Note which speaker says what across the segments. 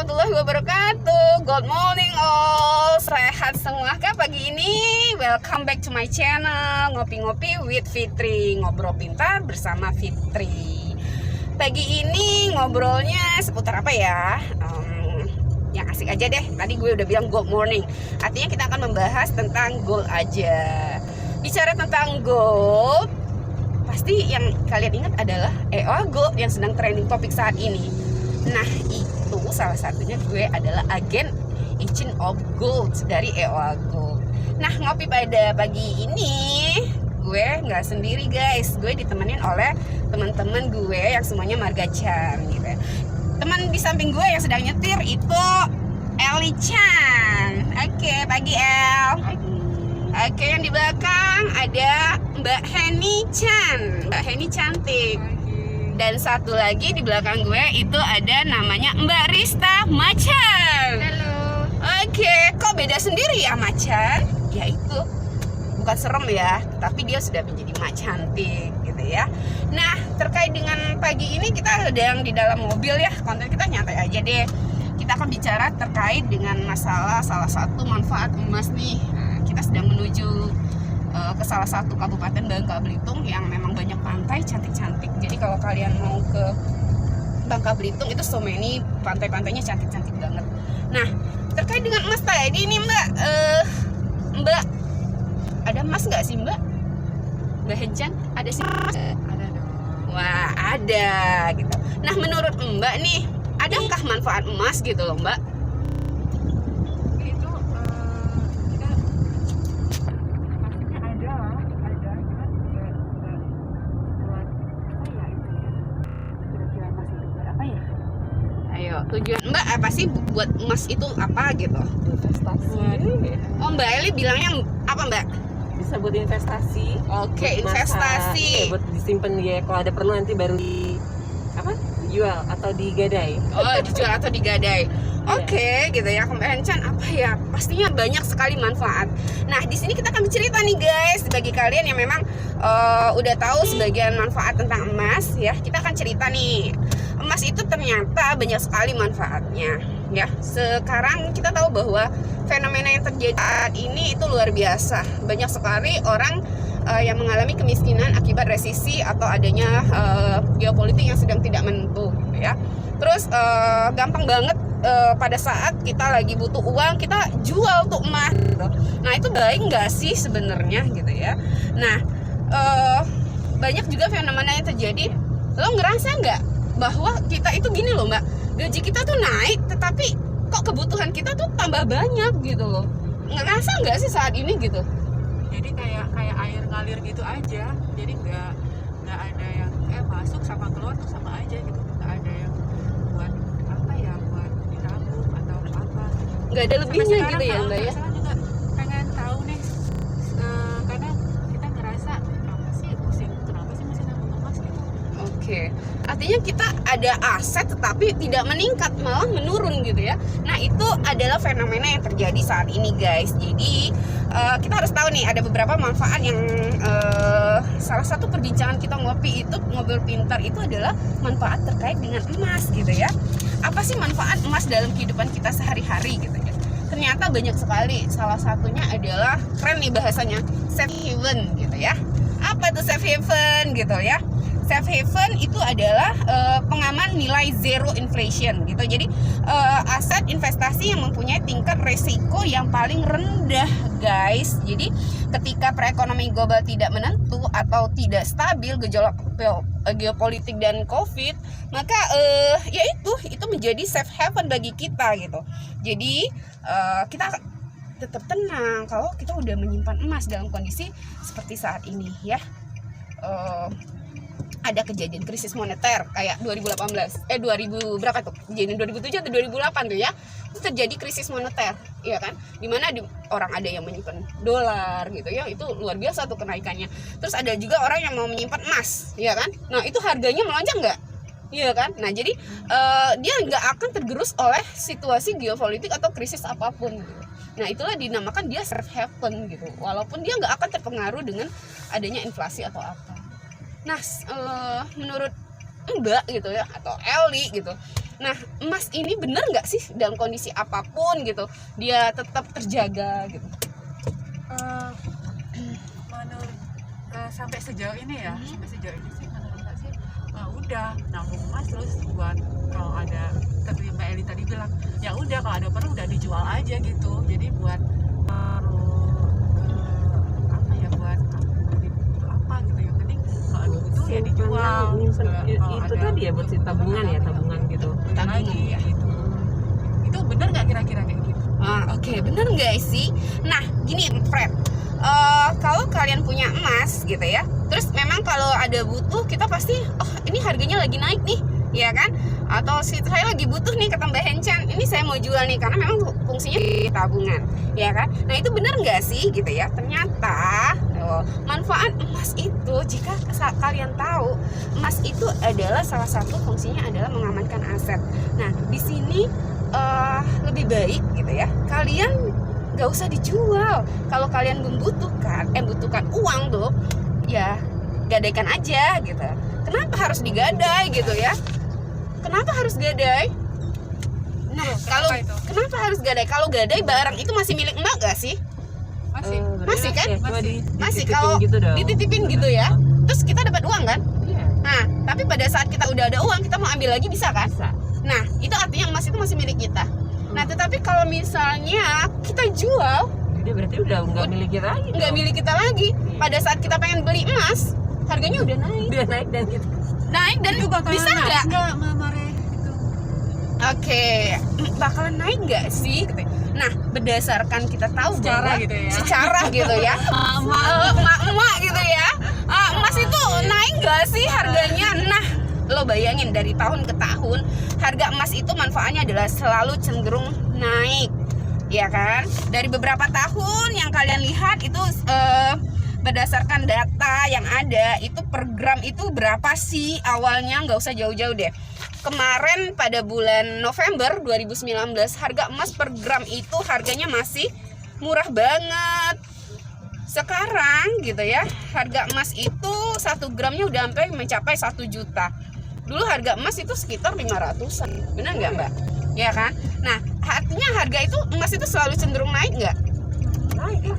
Speaker 1: warahmatullahi wabarakatuh. Good morning all. Sehat semua kah pagi ini? Welcome back to my channel Ngopi-ngopi with Fitri. Ngobrol pintar bersama Fitri. Pagi ini ngobrolnya seputar apa ya? Yang asik aja deh. Tadi gue udah bilang good morning. Artinya kita akan membahas tentang goal aja. Bicara tentang goal, pasti yang kalian ingat adalah EOGO yang sedang trending topik saat ini. Nah, itu salah satunya gue adalah agen Agent of Gold dari EOGO. Nah, ngopi pada pagi ini gue nggak sendiri guys. Gue ditemenin oleh teman-teman gue yang semuanya marga Chan gitu ya. Teman di samping gue yang sedang nyetir itu Eli Chan. Oke, pagi El. Oke, yang di belakang ada Mbak Heni Chan. Mbak Heni cantik. Dan satu lagi di belakang gue itu ada namanya Mbak Rista Macan.
Speaker 2: Halo.
Speaker 1: Oke, kok beda sendiri ya Macan? Ya itu, bukan serem ya, tapi dia sudah menjadi mak cantik gitu ya. Nah, terkait dengan pagi ini kita sedang di dalam mobil ya, konten kita nyantai aja deh. Kita akan bicara terkait dengan masalah salah satu manfaat emas nih. Nah, kita sedang menuju ke salah satu kabupaten Bangka Belitung yang memang banyak pantai cantik-cantik. Jadi kalau kalian mau ke Bangka Belitung itu so many pantai-pantainya cantik-cantik banget. Nah, terkait dengan emas tadi ini Mbak, Mbak ada emas nggak sih Mbak? Mbak Hencan ada sih emas?
Speaker 2: Ada dong.
Speaker 1: Wah ada gitu. Nah menurut Mbak nih, adakah manfaat emas gitu loh Mbak?
Speaker 2: Itu kita pastinya ada lah, ada cuman nggak buat apa ya itu ya. Kira-kira emas itu buat apa ya?
Speaker 1: Ayo, tujuan Mbak apa sih buat emas itu apa gitu?
Speaker 3: Investasi.
Speaker 1: Oh Mbak Eli bilangnya apa Mbak?
Speaker 3: Bisa buat investasi.
Speaker 1: Oke,
Speaker 3: Buat
Speaker 1: investasi.
Speaker 3: masa, buat disimpan ya, kalau ada perlu nanti baru di apa? Dijual atau digadai.
Speaker 1: Oh, dijual atau digadai. Oke, gitu ya. Mbak Hencan apa ya? Pastinya banyak sekali manfaat. Nah, di sini kita akan bercerita nih guys, bagi kalian yang memang udah tahu sebagian manfaat tentang emas ya. Kita akan cerita nih. Emas itu ternyata banyak sekali manfaatnya ya. Sekarang kita tahu bahwa fenomena yang terjadi saat ini itu luar biasa. Banyak sekali orang yang mengalami kemiskinan akibat resesi atau adanya geopolitik yang sedang tidak menentu gitu ya. Terus gampang banget pada saat kita lagi butuh uang kita jual tuh emas gitu. Nah itu baik nggak sih sebenarnya gitu ya. Nah banyak juga fenomena yang terjadi. Lo ngerasa nggak bahwa kita itu gini loh Mbak, gaji kita tuh naik tetapi kok kebutuhan kita tuh tambah banyak gitu loh. Ngerasa nggak sih saat ini gitu?
Speaker 2: Jadi kayak air ngalir gitu aja. Jadi nggak ada yang masuk sama keluar tuh sama aja gitu. Nggak ada yang buat apa ya, buat ditabung atau apa.
Speaker 1: Nggak ada lebihnya gitu ya Mbak ya?
Speaker 2: Saya juga pengen tahu nih, karena kita ngerasa apa sih pusing, kenapa sih masih nabung emas gitu.
Speaker 1: Oke, artinya kita ada aset tetapi tidak meningkat, malah menurun gitu ya. Nah itu adalah fenomena yang terjadi saat ini guys. Jadi kita harus tahu nih ada beberapa manfaat yang salah satu perbincangan kita ngopi itu ngobrol pintar itu adalah manfaat terkait dengan emas gitu ya. Apa sih manfaat emas dalam kehidupan kita sehari-hari gitu ya? Ternyata banyak sekali. Salah satunya adalah keren nih bahasanya, safe haven gitu ya. Apa tuh safe haven gitu ya? Safe haven itu adalah pengaman nilai zero inflation gitu. Jadi aset investasi yang mempunyai tingkat resiko yang paling rendah guys. Jadi ketika perekonomian global tidak menentu atau tidak stabil, gejolak geopolitik dan COVID, maka ya itu menjadi safe haven bagi kita gitu. Jadi kita tetap tenang kalau kita udah menyimpan emas dalam kondisi seperti saat ini ya. Ada kejadian krisis moneter kayak 2000 berapa tuh? Kejadian 2007 atau 2008 tuh ya. Itu terjadi krisis moneter, ya kan? Dimana orang ada yang menyimpan dolar gitu ya. Itu luar biasa tuh kenaikannya. Terus ada juga orang yang mau menyimpan emas, ya kan? Nah, itu harganya melonjak nggak? Iya kan? Nah, jadi dia nggak akan tergerus oleh situasi geopolitik atau krisis apapun gitu. Nah, itulah dinamakan dia safe haven gitu. Walaupun dia nggak akan terpengaruh dengan adanya inflasi atau apa. Nah, menurut Mbak gitu ya atau Eli gitu, Nah, emas ini bener nggak sih dalam kondisi apapun gitu dia tetap terjaga gitu?
Speaker 2: Menurut sampai sejauh ini ya, sampai sejauh ini sih menurut Mbak sih udah nabung emas terus buat kalau ada, seperti Mbak Eli tadi bilang ya udah kalau ada perlu udah dijual aja gitu. Jadi buat apa ya, buat apa gitu, yang penting kalau ada butuh ya dijual.
Speaker 3: Itu tadi ya buat si tabungan ya, tabungan gitu.
Speaker 2: Lagi ya gitu. Itu bener nggak kira-kira kayak gitu?
Speaker 1: Oke, bener nggak sih? Nah, gini Fred, kalau kalian punya emas gitu ya, terus memang kalau ada butuh kita pasti, oh ini harganya lagi naik nih, ya kan? Atau saya lagi butuh nih kata Mbak Hencan, ini saya mau jual nih karena memang fungsinya di tabungan, ya kan? Nah itu bener nggak sih gitu ya? Ternyata manfaat emas itu, jika kalian tahu, emas itu adalah salah satu fungsinya adalah mengamankan aset. Nah di sini lebih baik gitu ya, kalian gak usah dijual. Kalau kalian membutuhkan uang tuh, ya gadaikan aja gitu. Kenapa harus digadai gitu ya? Kenapa harus gadai? Nah, kalau kenapa harus gadai? Kalau gadai barang itu masih milik Mbak gak sih? Masih kan? Masih kalau
Speaker 3: gitu
Speaker 1: dititipin gitu ya. Terus kita dapat uang kan?
Speaker 3: Iya.
Speaker 1: Nah, tapi pada saat kita udah ada uang, kita mau ambil lagi bisa kan?
Speaker 3: Bisa.
Speaker 1: Nah, itu artinya emas itu masih milik kita. Nah, tetapi kalau misalnya kita jual,
Speaker 3: Dia berarti udah nggak milik kita lagi.
Speaker 1: nggak milik kita lagi. Pada saat kita pengen beli emas, harganya udah naik.
Speaker 3: Udah naik dan gitu.
Speaker 1: Naik dan bisa nggak?
Speaker 2: Enggak, Mare itu.
Speaker 1: Oke, bakalan naik nggak sih? Nah, berdasarkan kita tahu
Speaker 2: Secara
Speaker 1: bahwa-
Speaker 2: gitu ya.
Speaker 1: secara gitu ya, emak-emak gitu ya, emas itu naik nggak sih harganya? Nah, lo bayangin dari tahun ke tahun harga emas itu manfaatnya adalah selalu cenderung naik, ya kan? Dari beberapa tahun yang kalian lihat itu berdasarkan data yang ada itu per gram itu berapa sih awalnya, nggak usah jauh-jauh deh. Kemarin pada bulan November 2019 harga emas per gram itu harganya masih murah banget. Sekarang gitu ya, harga emas itu 1 gramnya udah sampai mencapai 1 juta. Dulu harga emas itu sekitar 500-an, benar nggak Mbak? Ya kan? Nah, artinya harga itu emas itu selalu cenderung naik nggak?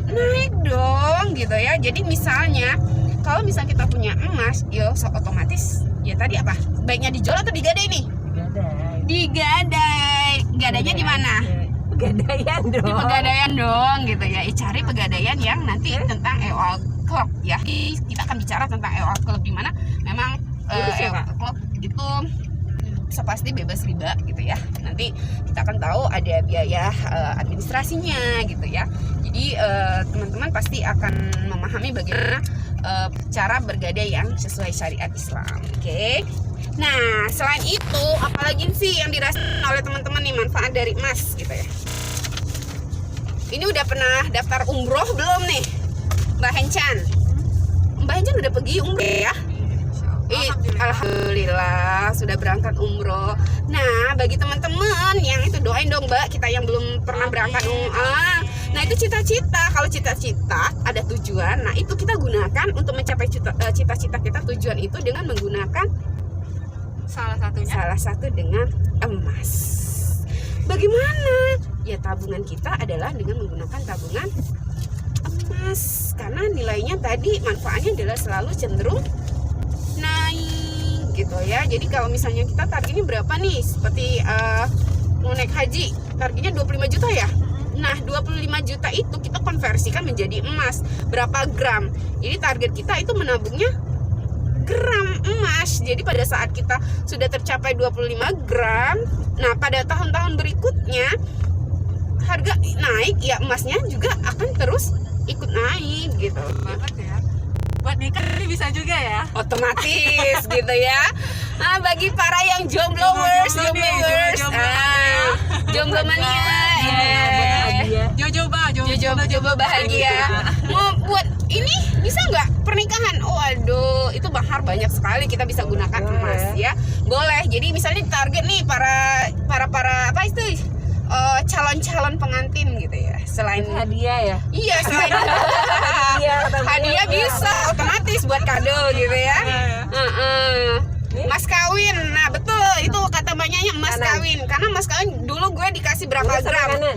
Speaker 1: Naik dong gitu ya. Jadi misalnya kalau misalnya kita punya emas, otomatis ya tadi apa? Baiknya dijual atau digadai nih? Digadai. Gadainya di mana?
Speaker 3: Pegadaian dong.
Speaker 1: Di pegadaian dong gitu ya. Cari pegadaian yang nanti tentang EOL Club ya. Kita akan bicara tentang EOL Club di mana memang EOL Club itu pasti bebas riba gitu ya. Nanti kita akan tahu ada biaya administrasinya gitu ya. Jadi teman-teman pasti akan memahami bagaimana cara bergadai yang sesuai syariat Islam. Oke. Nah, selain itu apalagi sih yang dirasakan oleh teman-teman nih manfaat dari emas gitu ya? Ini udah pernah daftar umroh belum nih, Mbak Hencan? Mbak Hencan udah pergi umroh ya? Alhamdulillah sudah berangkat umroh. Nah, bagi teman-teman yang itu doain dong Mbak, kita yang belum pernah berangkat umroh. Nah, itu cita-cita. Kalau cita-cita ada tujuan. Nah, itu kita gunakan untuk mencapai cita-cita kita. Tujuan itu dengan menggunakan salah satu dengan emas. Bagaimana? Ya tabungan kita adalah dengan menggunakan tabungan emas. Karena nilainya tadi manfaatnya adalah selalu cenderung naik gitu ya. Jadi kalau misalnya kita targetnya berapa nih, seperti mau naik haji targetnya 25 juta ya. Nah 25 juta itu kita konversikan menjadi emas berapa gram. Jadi target kita itu menabungnya gram emas. Jadi pada saat kita sudah tercapai 25 gram, nah pada tahun-tahun berikutnya harga naik ya, emasnya juga akan terus ikut naik gitu.
Speaker 2: Banget ya. Buat nikah ini bisa juga ya.
Speaker 1: Otomatis gitu ya. Nah, bagi para yang jombloers, jomblo mania, jomblo bahagia. Mau buat ini bisa nggak pernikahan? Oh, aduh, itu mahar banyak sekali, kita bisa gunakan emas ya. Boleh. Jadi misalnya target nih para apa itu? Calon-calon pengantin gitu ya. Selain
Speaker 3: hadiah ya.
Speaker 1: Iya, selain hadiah bisa otomatis buat kado gitu ya. Mas kawin. Nah, betul itu kata mbaknya, emas kawin. Karena mas kawin dulu gue dikasih berapa
Speaker 3: Ini sama
Speaker 1: gram.
Speaker 3: kanan.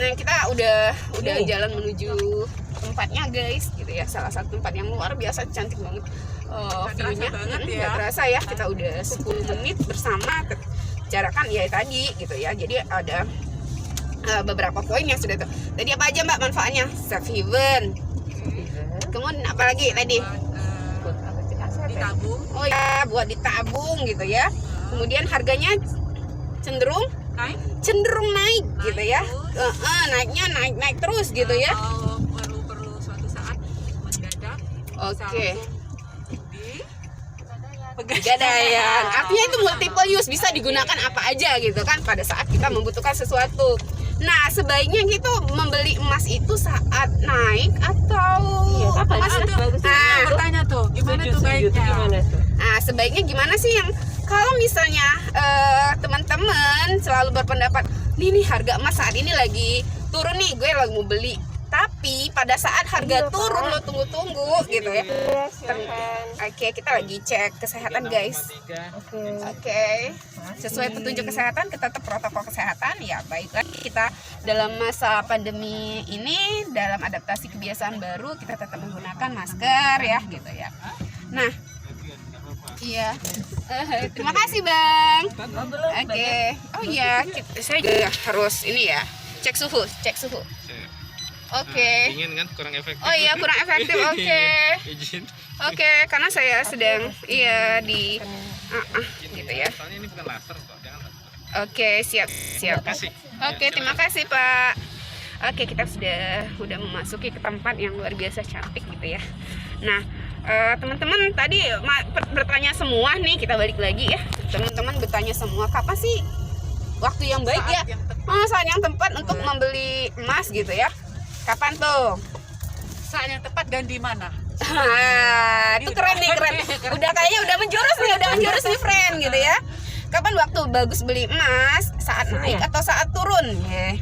Speaker 1: Nah kita udah
Speaker 3: Nih.
Speaker 1: jalan menuju tempatnya guys, gitu ya. Salah satu tempat yang luar biasa cantik banget view-nya.
Speaker 2: terasa banget ya.
Speaker 1: Nggak terasa ya, kita udah 10 menit bersama. Jarakan ya tadi gitu ya. Jadi ada beberapa poin yang sudah tadi apa aja mbak manfaatnya? Safe haven. Kemudian apa lagi tadi?
Speaker 2: Buat, ditabung,
Speaker 1: Oh ya, buat ditabung gitu ya. Kemudian harganya cenderung
Speaker 2: naik
Speaker 1: naik gitu ya.
Speaker 2: terus.
Speaker 1: Naiknya naik terus gitu ya.
Speaker 2: Kalau perlu suatu saat mendadak bisa
Speaker 1: Oke.
Speaker 2: langsung di
Speaker 1: Pegadaian. Artinya itu multiple use, bisa digunakan apa aja gitu kan pada saat kita membutuhkan sesuatu. Nah, sebaiknya gitu membeli emas itu saat naik atau
Speaker 3: Iya, kapan
Speaker 1: emas
Speaker 3: sih?
Speaker 1: itu?
Speaker 3: Bagus.
Speaker 1: Nah,
Speaker 2: bertanya tuh gimana
Speaker 3: Setuju,
Speaker 2: tuh
Speaker 3: setuju. Itu
Speaker 2: baiknya.
Speaker 3: gimana tuh?
Speaker 1: Nah, sebaiknya gimana sih yang kalau misalnya teman-teman selalu berpendapat, nih harga emas saat ini lagi turun nih, gue lagi mau beli. Tapi pada saat harga turun lo tunggu-tunggu gitu ya. Oke, kita lagi cek kesehatan guys. Oke. Sesuai petunjuk kesehatan, kita tetap protokol kesehatan ya. Baiklah, kita dalam masa pandemi ini dalam adaptasi kebiasaan baru kita tetap menggunakan masker ya gitu ya. Nah, iya. Terima kasih, Bang. Oke. Oh iya, saya juga harus ini ya. Cek suhu. Oke.
Speaker 4: Ingin kan kurang efektif.
Speaker 1: Oh iya, kurang efektif. Oke.
Speaker 4: Izin.
Speaker 1: Oke, karena saya sedang di gitu ya.
Speaker 4: Soalnya ini bukan laser kok, jangan laser.
Speaker 1: Oke, siap.
Speaker 4: Kasih.
Speaker 1: Oke, terima kasih, Pak. Oke, kita sudah memasuki ke tempat yang luar biasa cantik gitu ya. Nah, teman-teman tadi bertanya semua nih, kita balik lagi ya. Teman-teman bertanya semua, kapan sih waktu yang baik ya? Saat yang tepat untuk membeli emas gitu ya. Kapan tuh?
Speaker 2: Saat yang tepat dan di mana?
Speaker 1: Itu keren nih, keren. Udah kayaknya udah menjurus nih, friend gitu ya. Kapan waktu bagus beli emas? Saat naik atau saat turun? Ya.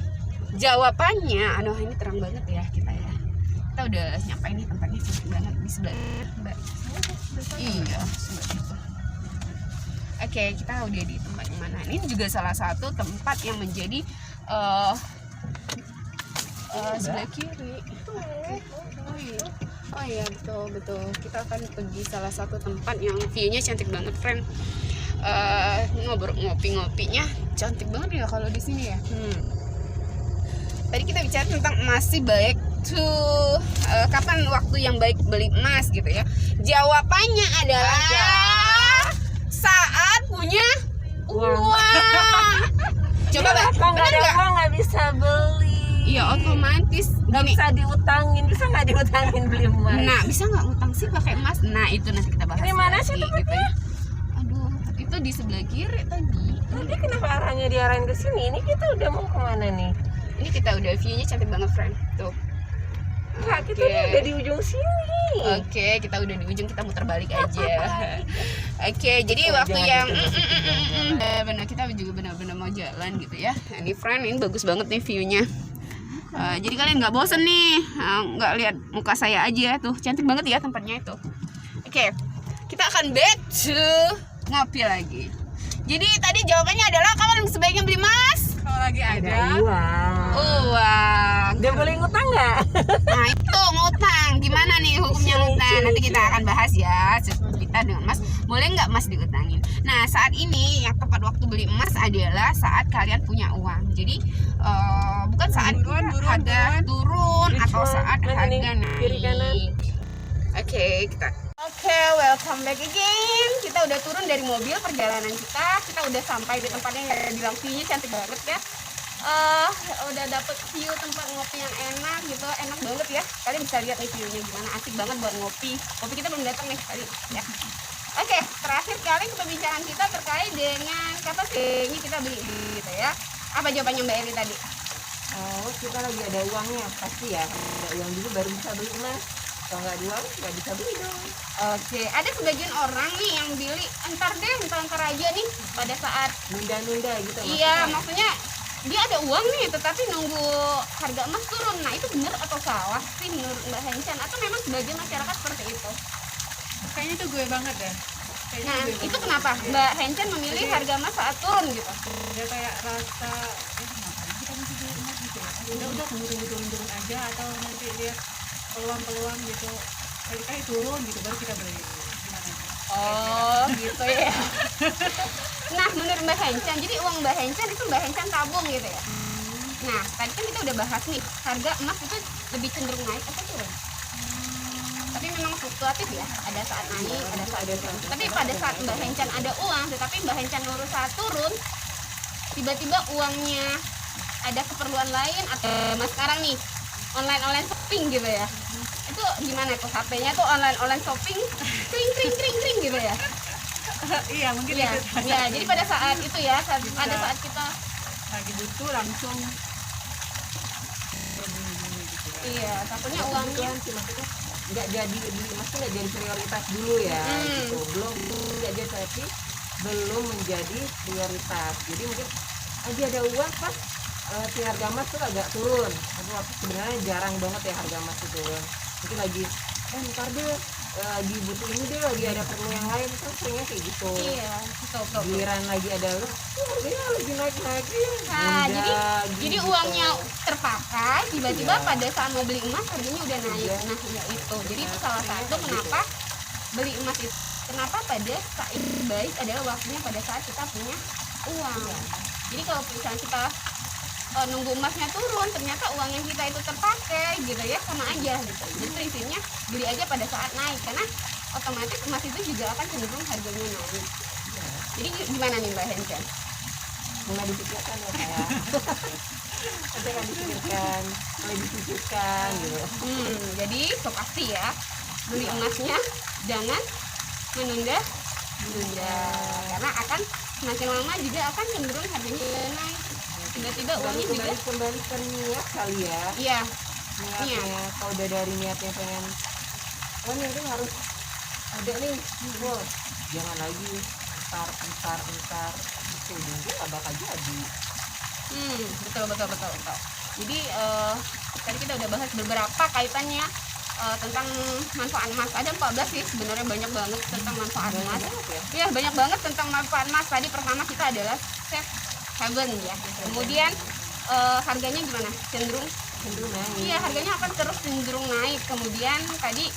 Speaker 1: Jawabannya, aduh ini terang banget ya kita ya. Kita udah nyampe nih tempatnya cantik banget di sebelah, Mbak. Iya, sebelah itu. Oke, kita udah di tempat yang mana? Ini juga salah satu tempat yang menjadi sebelah kiri. Oh iya betul. Kita akan pergi salah satu tempat yang view-nya cantik banget, friend. Ngopi-ngopinya cantik banget ya kalau di sini ya. Tadi kita bicara tentang masih baik tuh kapan waktu yang baik beli emas gitu ya. Jawabannya adalah saat punya uang. Coba Mbak, benar nggak?
Speaker 3: Nggak bisa beli.
Speaker 1: Iya otomatis
Speaker 3: Nggak
Speaker 1: gini.
Speaker 3: bisa diutangin, bisa nggak diutangin beli emas?
Speaker 1: Nah, bisa nggak ngutang sih pakai emas? Nah, itu nanti kita bahas.
Speaker 3: Ini mana
Speaker 1: lagi,
Speaker 3: sih
Speaker 1: gitu
Speaker 3: tempatnya?
Speaker 1: ya. Aduh, itu di sebelah kiri tadi.
Speaker 3: Tadi kenapa arahnya diarahin ke sini? Ini kita udah mau kemana nih?
Speaker 1: Ini kita udah view-nya cantik banget, friend. Tuh.
Speaker 3: Kak, kita
Speaker 1: Oke.
Speaker 3: udah di ujung sini.
Speaker 1: Oke, kita udah di ujung, kita muter balik aja. Oke, jadi
Speaker 3: Oh,
Speaker 1: waktu
Speaker 3: jangan
Speaker 1: yang
Speaker 3: gitu,
Speaker 1: benar kita juga benar-benar mau jalan gitu ya. Ini friend, ini bagus banget nih view-nya. Jadi kalian nggak bosen nih, nggak lihat muka saya aja tuh, cantik banget ya tempatnya itu. Oke, kita akan back to ngopi lagi. Jadi tadi jawabannya adalah kapan sebaiknya beli emas?
Speaker 2: Kalau lagi ada
Speaker 3: uang.
Speaker 1: Uang.
Speaker 3: Dia boleh ngutang nggak?
Speaker 1: Nah itu ngutang, gimana nih hukumnya ngutang? Nanti kita akan bahas ya. Kita dengan emas, boleh nggak emas diutangin? Nah saat ini yang tepat waktu beli emas adalah saat kalian punya uang. Jadi bukan saat harga turun atau saat
Speaker 3: Mana nih?
Speaker 1: harga
Speaker 3: Kiri kanan.
Speaker 1: naik. Oke, welcome back again. Kita udah turun dari mobil perjalanan kita. Kita udah sampai di tempatnya yang bilang view-nya cantik banget ya. Udah dapet view tempat ngopi yang enak gitu, enak banget ya. Kalian bisa lihat nih view-nya gimana, asik banget buat ngopi. Kopi kita belum datang nih tadi ya. Oke, terakhir kali pembicaraan kita terkait dengan kapan sih ini kita beli gitu ya. Apa jawabannya Mbak Eri tadi?
Speaker 3: Oh, kita lagi ada uangnya pasti ya. Ada uang dulu baru bisa beli emas. Kalau nggak ada uang nggak bisa beli dong.
Speaker 1: Oke, ada sebagian orang nih yang beli entar aja nih pada saat
Speaker 3: Nunda-nunda gitu.
Speaker 1: iya,
Speaker 3: maksudnya.
Speaker 1: maksudnya dia ada uang nih tetapi nunggu harga emas turun. Nah, itu benar atau salah sih menurut Mbak Hencan? Atau memang sebagian masyarakat seperti itu?
Speaker 2: kayaknya itu gue banget deh. kayaknya
Speaker 1: Nah,
Speaker 2: lebih
Speaker 1: itu
Speaker 2: bagus.
Speaker 1: kenapa Mbak Hencen memilih harga emas saat turun gitu?
Speaker 2: Udah kayak rasa ngapain kita mesti beli emas gitu ya, udah turun aja, atau nanti lihat peluang gitu kali-kali turun gitu baru kita beli, gimana nih?
Speaker 1: Oh gitu ya. Nah menurut Mbak Hencen, jadi uang Mbak Hencen itu Mbak Hencen tabung gitu ya. Nah tadi kan kita udah bahas nih, harga emas itu lebih cenderung naik atau turun? Tapi memang fluktuatif ya, ada saat naik, ada saat turun. Tapi pada saat Mbak Hencen ada uang, tetapi Mbak Hencen urus saat turun, tiba-tiba uangnya ada keperluan lain, atau mas sekarang nih online shopping gitu ya, itu gimana tuh, HP-nya tuh online shopping, kring gitu ya.
Speaker 2: Iya mungkin
Speaker 1: Iya,
Speaker 2: itu
Speaker 1: ya, jadi pada saat itu ya, pada saat kita
Speaker 2: lagi butuh langsung berbunyi-bunyi gitu ya.
Speaker 1: iya, takutnya uangnya
Speaker 3: Kebutuhan sih maksudnya nggak jadi beli emas tuh nggak jadi prioritas dulu ya gitu, belum nggak jadi, tapi belum menjadi prioritas. Jadi mungkin aja ada uang pas si harga emas tuh agak turun. Aduh, aku sebenarnya jarang banget ya harga emas itu turun. Mungkin lagi ntar deh lagi butuh ini deh, lagi ada perlu yang lain, kan seringnya kayak gitu.
Speaker 1: iya, betul.
Speaker 3: Giliran lagi ada harganya lagi naik-naikin.
Speaker 1: Nah,
Speaker 3: Udah,
Speaker 1: jadi
Speaker 3: gitu.
Speaker 1: uangnya terpakai, tiba-tiba
Speaker 3: Iya.
Speaker 1: pada saat mau beli emas harganya udah naik.
Speaker 3: Iya.
Speaker 1: Nah, ya itu. Jadi itu salah satu kenapa beli emas itu. Kenapa pada saat baik adalah waktunya pada saat kita punya uang. Jadi kalau misalnya kita nunggu emasnya turun, ternyata uang yang kita itu terpakai gitu ya, sama aja gitu. Jadi prinsipnya beli aja pada saat naik, karena otomatis emas itu juga akan cenderung harganya naik. Jadi gimana nih Mbak Hencen?
Speaker 3: Mulai dipikirkan ya kayak nanti akan dipikirkan, mulai dipikirkan gitu.
Speaker 1: Jadi so pasti ya, beli emasnya jangan menunda, karena akan semakin lama juga akan cenderung harganya naik. Tiba-tiba uangnya juga
Speaker 3: kembali ke niat kali ya,
Speaker 1: iya.
Speaker 3: niatnya. Kalau udah dari niatnya pengen, oh nih itu harus ada nih, wow, jangan lagi entar itu mungkin nggak bakal jadi.
Speaker 1: Betul. Jadi tadi kita udah bahas beberapa kaitannya tentang manfaat emas. Ada 14 sih sebenarnya, banyak banget tentang manfaat emas. Iya, banyak banget tentang manfaat emas. Tadi pertama kita adalah safe haven ya. Kemudian harganya gimana? Cenderung
Speaker 3: naik.
Speaker 1: iya, harganya akan terus cenderung naik. Kemudian tadi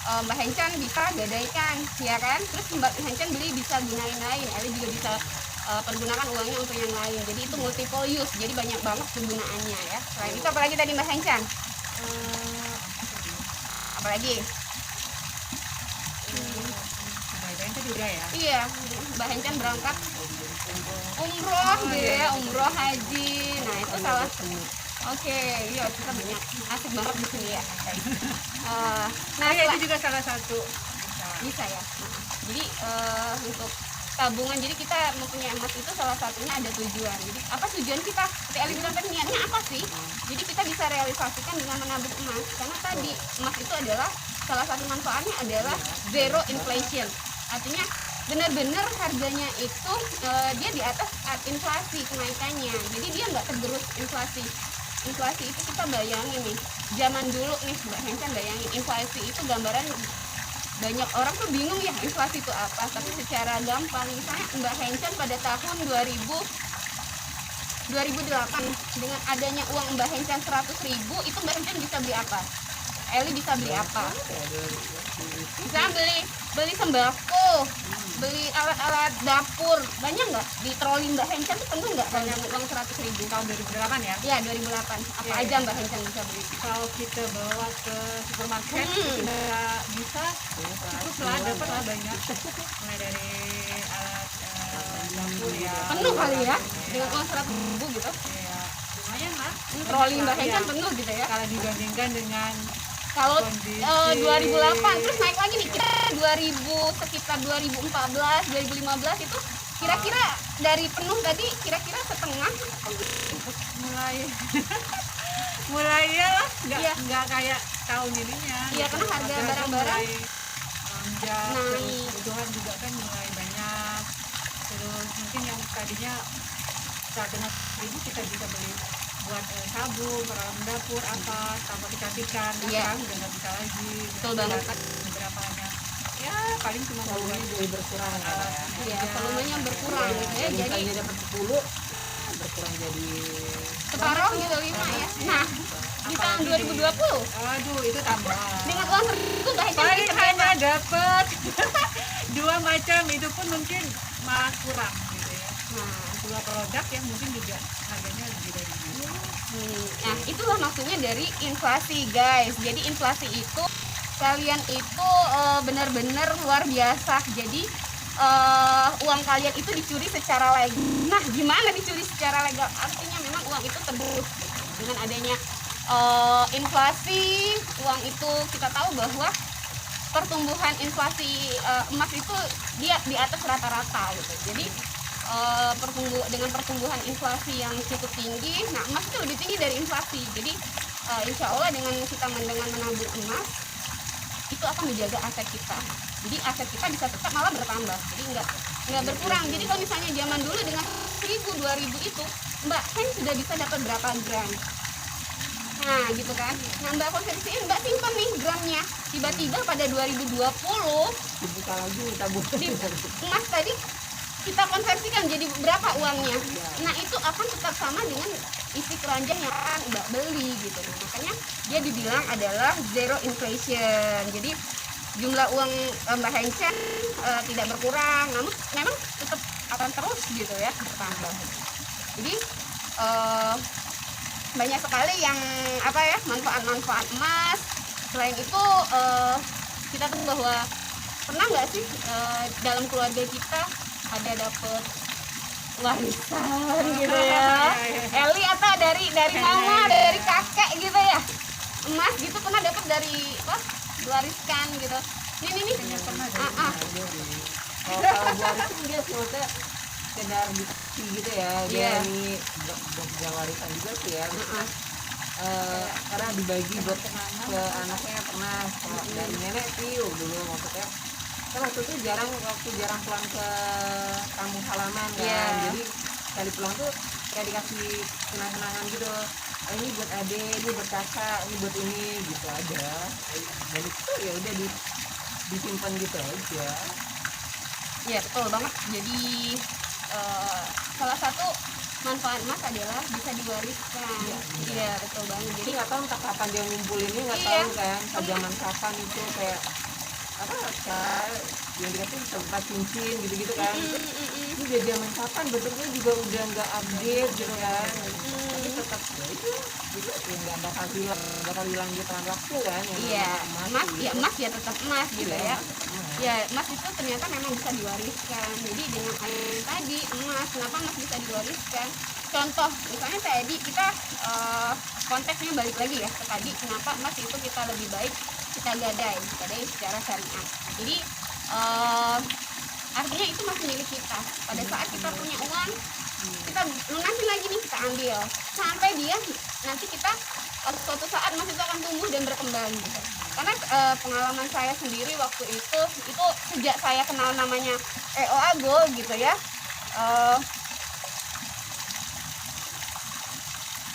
Speaker 1: Mbak Hencen bisa gadaikan, ya kan? Terus Mbak Hencen beli bisa gunain lain, Eli juga bisa pergunakan uangnya untuk yang lain. Jadi itu multiple use, jadi banyak banget penggunaannya ya. Selain itu apalagi tadi Mbak Hencen? Apalagi?
Speaker 2: Kebaikan tadi udah ya.
Speaker 1: Iya, Mbak Hencen berangkat umroh gitu ya, umroh haji. Nah itu salah. Oke, iya kita banyak asik banget di sini ya. Nah
Speaker 2: Ya,
Speaker 1: setelah-
Speaker 2: itu juga salah satu
Speaker 1: bisa ya. Jadi untuk tabungan, jadi kita mempunyai emas itu salah satunya ada tujuan. Jadi apa tujuan kita? Seperti Ali bilang tadi, niatnya apa sih? Jadi kita bisa realisasikan dengan menabung emas, karena tadi emas itu adalah salah satu manfaatnya adalah zero inflation. Artinya benar-benar harganya itu dia di atas inflasi kenaikannya. Jadi dia nggak tergerus inflasi. Inflasi itu kita bayangin nih, zaman dulu nih Mbak Hencen bayangin, inflasi itu gambaran banyak orang tuh bingung ya inflasi itu apa, tapi secara gampang misalnya Mbak Hencen pada tahun 2008 dengan adanya uang Mbak Hencen 100.000, itu Mbak Hencen bisa beli apa? Eli bisa beli apa? Bisa beli sembako, beli alat-alat dapur, banyak nggak? Di troli Mbak Hencen tuh penuh nggak banyak uang 100.000?
Speaker 2: tahun 2008 ya.
Speaker 1: Iya 2008. Apa
Speaker 2: Iya,
Speaker 1: aja
Speaker 2: iya.
Speaker 1: Mbak Hencen bisa beli?
Speaker 2: Kalau kita bawa ke supermarket kita bisa cukup lah, dapat lah banyak, mulai dari alat dapur ya,
Speaker 1: Penuh kali ya dengan uang 100.000 gitu.
Speaker 2: ya lumayan lah.
Speaker 1: Troli Mbak
Speaker 2: Iya.
Speaker 1: Hencen penuh gitu ya.
Speaker 2: Kalau dibandingkan dengan
Speaker 1: Kalau
Speaker 2: kondisi
Speaker 1: 2008 terus naik lagi nih kita 2000 sekitar 2014 2015 itu kira-kira dari penuh tadi kira-kira setengah.
Speaker 2: mulai mulai ya lah,
Speaker 1: Iya.
Speaker 2: nggak kayak tahun ininya.
Speaker 1: Iya, karena harga barang-barang
Speaker 2: melonjak,
Speaker 1: naik.
Speaker 2: terus kebutuhan juga kan mulai banyak. Terus mungkin yang tadinya 100.000 kita bisa beli buat sabun, peralatan dapur apa, tambah ikan,
Speaker 1: Iya.
Speaker 2: sekarang udah nggak bisa lagi.
Speaker 1: Betul banget.
Speaker 2: Beberapanya ya paling cuma
Speaker 3: volumenya jadi berkurang ya.
Speaker 1: Iya, volumenya berkurang gitu ya. Jadi
Speaker 3: misalnya dapat 10 berkurang jadi
Speaker 1: separuh gitu 5 ya. Nah, di tahun 2020
Speaker 2: aduh itu tambah
Speaker 1: dengan uang itu Mbak Hechan
Speaker 2: paling
Speaker 1: bisa
Speaker 2: hanya dapat 2 macam, itu pun mungkin malah kurang gitu ya.
Speaker 1: Nah,
Speaker 2: 2 produk yang mungkin juga harganya lebih dari itu.
Speaker 1: nah, itulah maksudnya dari inflasi, guys. Jadi inflasi itu kalian itu benar-benar luar biasa. Jadi uang kalian itu dicuri secara legal. Nah, gimana dicuri secara legal? Artinya memang uang itu tergerus dengan adanya inflasi. Uang itu kita tahu bahwa pertumbuhan inflasi emas itu dia di atas rata-rata gitu. Jadi dengan pertumbuhan inflasi yang cukup tinggi, nah emas itu lebih tinggi dari inflasi. Jadi insya Allah dengan kita menabur emas itu akan menjaga aset kita. Jadi aset kita bisa tetap malah bertambah. Jadi nggak berkurang. Jadi kalau misalnya zaman dulu dengan 1000 2000 itu Mbak Hen sudah bisa dapat berapa gram. Nah gitu kan. Nah Mbak konversiin, Mbak simpan nih gramnya. Tiba-tiba pada 2020
Speaker 3: dibuka lagi tabung
Speaker 1: emas tadi kita konversikan jadi berapa uangnya. Nah itu akan tetap sama dengan isi keranjang yang akan Mbak beli gitu. Nah, makanya dia dibilang adalah zero inflation. Jadi jumlah uang Mbak Hechan tidak berkurang, namun memang tetap akan terus gitu ya bertambah. Jadi banyak sekali yang manfaat-manfaat emas. Selain itu kita tahu bahwa pernah nggak sih dalam keluarga kita ada dapet warisan gitu ya, Eli atau dari mama, dari kakek gitu ya, emas gitu pernah dapet dari diwariskan gitu. Ini
Speaker 2: pernah
Speaker 3: kalau buat itu dia sebetulnya sekedar dikasih gitu ya, dia ini bukan warisan juga sih ya. Karena dibagi buat ke anaknya pernah dari nenek sih dulu maksudnya. Kan waktu itu jarang pulang ke kampung halaman kan, jadi kali pulang tuh kayak dikasih kenang-kenangan gitu. Ini buat ade, ini buat kakak, ini buat ini gitu aja. Dan itu ya udah disimpan gitu aja.
Speaker 1: Iya betul banget. Jadi salah satu manfaat emas adalah bisa diwariskan. Iya betul banget.
Speaker 3: Jadi
Speaker 1: Jadi
Speaker 3: nggak tahu entah kapan dia ngumpulinnya, nggak tahu kan zaman kapan itu kayak yang dikasih tempat cincin gitu-gitu kan. Ini udah zaman kapan bentuknya juga udah nggak update gitu kan. Tapi tetap ya itu ya nggak bakal hilang di tangan waktu kan.
Speaker 1: iya emas ya tetap emas gitu ya.
Speaker 3: Emas.
Speaker 1: Ya emas itu ternyata memang bisa diwariskan. Jadi dengan yang tadi emas, kenapa emas bisa diwariskan? Contoh misalnya tadi kita konteksnya balik lagi ya ke tadi, kenapa emas itu kita lebih baik kita gadai secara syariat. Jadi artinya itu masih milik kita. Pada saat kita punya uang, kita lunasin lagi nih, kita ambil sampai dia nanti kita suatu saat emas itu akan tumbuh dan berkembang gitu. Karena pengalaman saya sendiri waktu itu sejak saya kenal namanya EOA Gold gitu ya,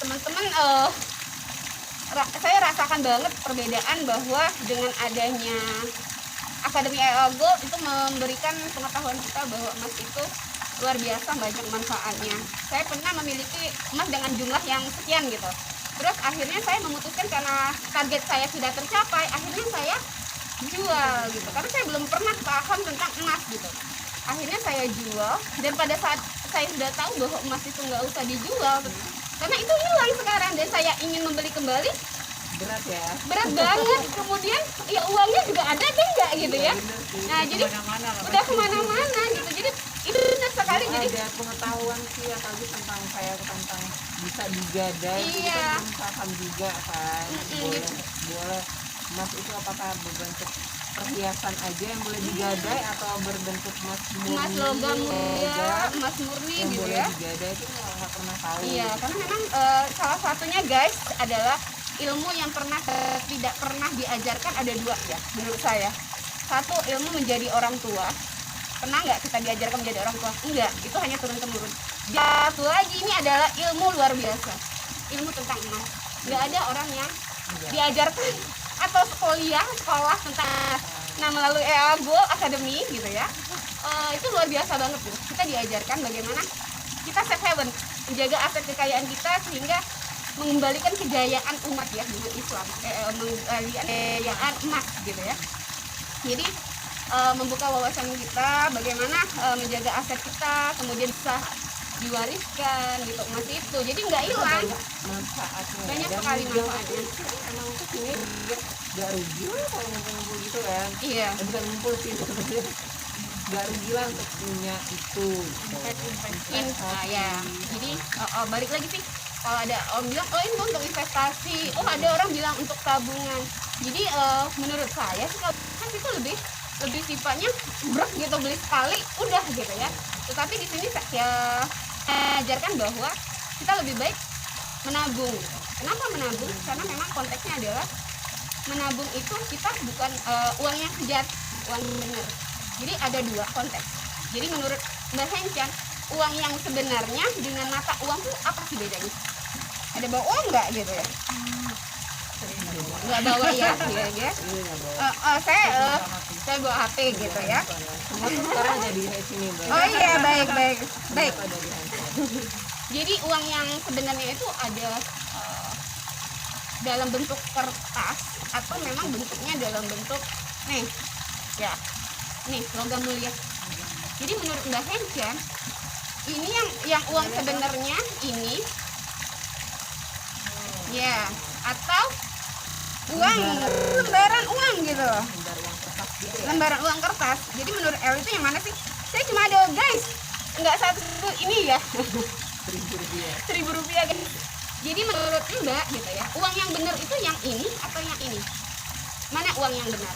Speaker 1: teman-teman saya rasakan banget perbedaan bahwa dengan adanya Akademi EOA Gold itu memberikan pengetahuan kita bahwa emas itu luar biasa banyak manfaatnya. Saya pernah memiliki emas dengan jumlah yang sekian gitu. Terus akhirnya saya memutuskan karena target saya sudah tercapai, akhirnya saya jual gitu. Karena saya belum pernah paham tentang emas gitu. Akhirnya saya jual, dan pada saat saya sudah tahu bahwa emas itu nggak usah dijual karena itu hilang sekarang, dan saya ingin membeli kembali,
Speaker 3: Berat ya.
Speaker 1: berat banget. Kemudian ya uangnya juga ada deh nggak gitu ya. Nah jadi udah kemana-mana gitu. Jadi itu benar sekali. Jadi
Speaker 3: Ada pengetahuan sih apalagi tentang tentang bisa digadai, itu
Speaker 1: Iya.
Speaker 3: kan belum paham juga kan. Boleh emas itu apakah berbentuk perhiasan aja yang boleh digadai atau berbentuk emas murni,
Speaker 1: emas logam mulia,
Speaker 3: logam
Speaker 1: emas murni
Speaker 3: yang
Speaker 1: gitu
Speaker 3: boleh
Speaker 1: ya.
Speaker 3: digadai itu nggak pernah tahu.
Speaker 1: Iya, karena memang salah satunya guys adalah ilmu yang tidak pernah diajarkan ada dua ya menurut saya. Satu, ilmu menjadi orang tua. Pernah nggak kita diajarkan menjadi orang tua? Enggak, itu hanya turun temurun. Satu lagi ini adalah ilmu luar biasa, ilmu tentang emas. Nggak ada orang yang diajarkan atau sekolah tentang emas. Nah, melalui EA Gold Academy gitu ya, itu luar biasa banget tuh. Kita diajarkan bagaimana kita safe haven, menjaga aset kekayaan kita sehingga mengembalikan kejayaan umat ya dengan Islam, mengembalikan kejayaan emas gitu ya. Jadi membuka wawasan kita bagaimana menjaga aset kita, kemudian bisa diwariskan gitu emas itu, jadi nggak hilang.
Speaker 3: Manfaatnya
Speaker 1: Banyak
Speaker 3: dan
Speaker 1: sekali
Speaker 3: juga
Speaker 1: manfaatnya.
Speaker 3: emang tuh ini nggak rugi lah kalau ngumpul-ngumpul gitu kan.
Speaker 1: Iya.
Speaker 3: Bukan ngumpul sih sebenarnya, nggak rugi lah untuk punya itu
Speaker 1: Ya, jadi balik lagi sih, kalau ada orang bilang oh ini untuk investasi, oh ada orang bilang untuk tabungan. Jadi menurut saya sih kalau kan itu lebih sifatnya brok gitu, beli sekali udah gitu ya. Tetapi di sini saya ajarkan bahwa kita lebih baik menabung. Kenapa menabung? Karena memang konteksnya adalah menabung itu kita bukan uang yang sejati, uang yang benar. Jadi ada dua konteks. Jadi menurut Mbak Hencan, uang yang sebenarnya dengan mata uang itu apa sih bedanya? Ada bawa uang nggak gitu ya? Nggak bawa ya, ya. Saya bawa HP gitu ya.
Speaker 3: semua tuh sekarang ada di sini Mbak.
Speaker 1: Oh iya, baik.
Speaker 3: Ada di handphone.
Speaker 1: Jadi uang yang sebenarnya itu ada dalam bentuk kertas atau memang bentuknya dalam bentuk nih ya, nih logam mulia. Jadi menurut Mbak Hencan, ini yang uang sebenarnya ini ya, atau uang lembaran uang gitu, lembaran uang kertas. Jadi menurut El itu yang mana sih? Saya cuma ada guys, nggak satu ini ya. Rp1.000 guys. Jadi menurut Mbak gitu ya, uang yang benar itu yang ini atau yang ini? Mana uang yang benar?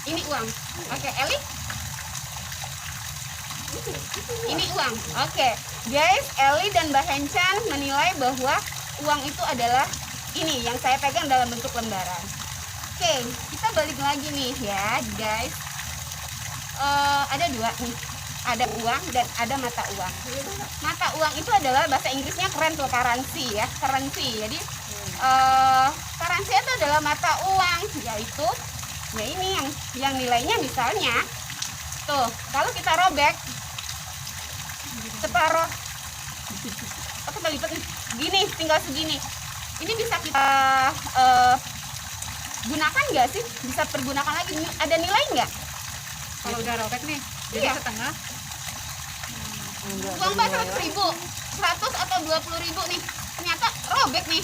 Speaker 1: Ini uang. Oke, Eli? Ini uang. Oke, guys, Eli dan Mbak Hencan menilai bahwa uang itu adalah ini yang saya pegang dalam bentuk lembaran. Oke, kita balik lagi nih ya, guys. Ada dua nih. Ada uang dan ada mata uang. Mata uang itu adalah bahasa Inggrisnya keren tuh, currency ya, currency. Jadi currency itu adalah mata uang, yaitu ya ini yang nilainya misalnya tuh, kalau kita robek separuh apa kita lipat nih, gini, tinggal segini. Ini bisa kita gunakan nggak sih? Bisa pergunakan lagi? Ada nilai nggak?
Speaker 2: Kalau udah robek nih, jadi
Speaker 1: Iya.
Speaker 2: setengah.
Speaker 1: Uang Mbak 100.000, 100 atau 20.000 nih, ternyata robek nih,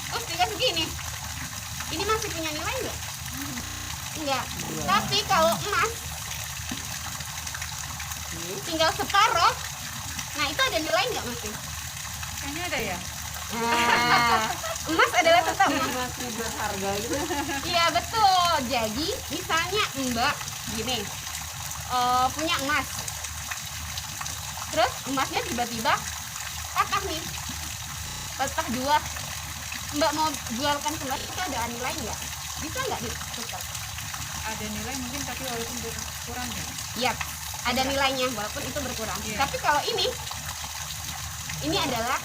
Speaker 1: terus tinggal segini. Ini masih punya nilai nggak? Enggak. Tapi kalau emas tinggal separuh, nah itu ada nilai nggak masih?
Speaker 2: Kayaknya ada ya.
Speaker 1: Nah, emas adalah tetap emas.
Speaker 3: masih berharga gitu.
Speaker 1: Iya betul. Jadi misalnya Mbak gini, punya emas, terus emasnya tiba-tiba patah nih, patah dua. Mbak mau jualkan ke Mbak, itu ada nilai nggak? Bisa nggak ditukar?
Speaker 2: Ada nilai mungkin, tapi walaupun berkurang ya.
Speaker 1: Iya, ada nilainya walaupun itu berkurang.
Speaker 2: Iya.
Speaker 1: Tapi kalau ini adalah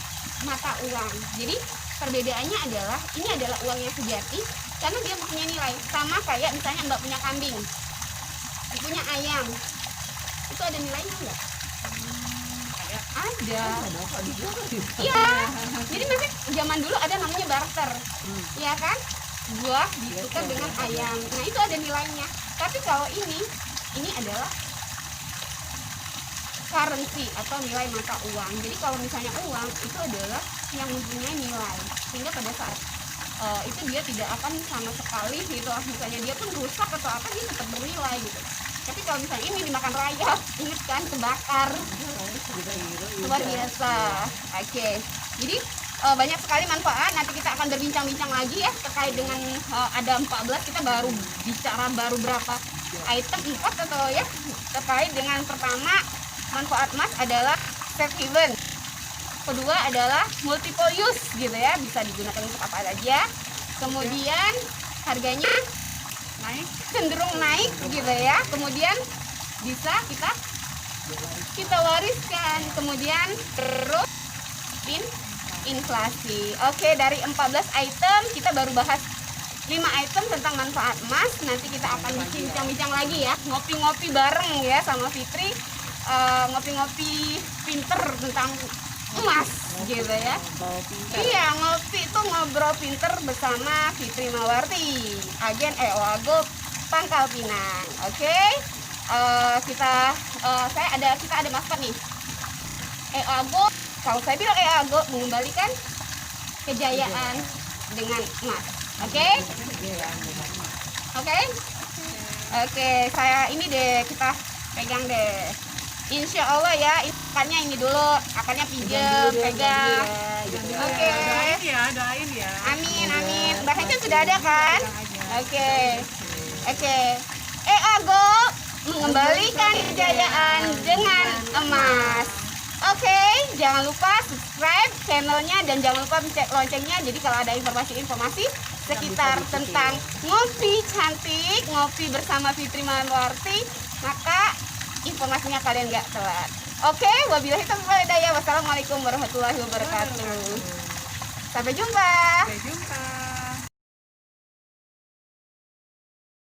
Speaker 1: mata uang. Jadi perbedaannya adalah ini adalah uang yang sejati karena dia punya nilai. Sama kayak misalnya Mbak punya kambing, punya ayam, itu ada nilainya nggak? Ada. Iya. Jadi masih zaman dulu ada namanya barter, ya kan? Buah ditukar dengan ayam. Nah itu ada nilainya. Tapi kalau ini adalah currency atau nilai mata uang. Jadi kalau misalnya uang itu adalah yang mempunyai nilai, sehingga pada saat itu dia tidak akan sama sekali gitu. Misalnya dia pun rusak atau apa, dia tetap bernilai gitu. Tapi kalau misalnya ini dimakan rayap, ingat kan, kebakar, luar biasa. Oke. Jadi banyak sekali manfaat. Nanti kita akan berbincang-bincang lagi ya terkait dengan ada 14. Kita baru bicara berapa item, 4 atau ya, terkait dengan pertama manfaat emas adalah safe haven. Kedua adalah multiple use gitu ya, bisa digunakan untuk apa aja. Kemudian harganya cenderung naik gitu ya. Kemudian bisa kita wariskan. Kemudian terus inflasi. Oke, dari 14 item kita baru bahas 5 item tentang manfaat emas. Nanti kita akan bincang-bincang lagi ya, ngopi-ngopi bareng ya sama Fitri, ngopi-ngopi pinter tentang emas gitu ya. Iya, ngopi itu ngobrol pinter bersama Fitri Mawarti, agen EOA Pangkal Pinang. Oke. Kita ada masker nih. EOA, kalau saya bilang EOA mengembalikan kejayaan dengan emas. Oke? Oke, saya ini deh, kita pegang deh. Insya Allah ya, akarnya ini dulu, akarnya pinjem, pegang. Oke.
Speaker 2: Doain ya.
Speaker 1: Amin, amin. Mbak Hecen sudah ada kan? Oke. EOA mengembalikan kejayaan dengan emas. Oke, jangan lupa subscribe channelnya dan jangan lupa pencet loncengnya. Jadi kalau ada informasi-informasi sekitar tentang ngopi cantik, ngopi bersama Fitri Mawarti, maka informasinya kalian nggak telat. Oke, wabillahi taufiq wal hidayah. Wassalamualaikum warahmatullahi wabarakatuh. Sampai jumpa.
Speaker 2: Sampai jumpa.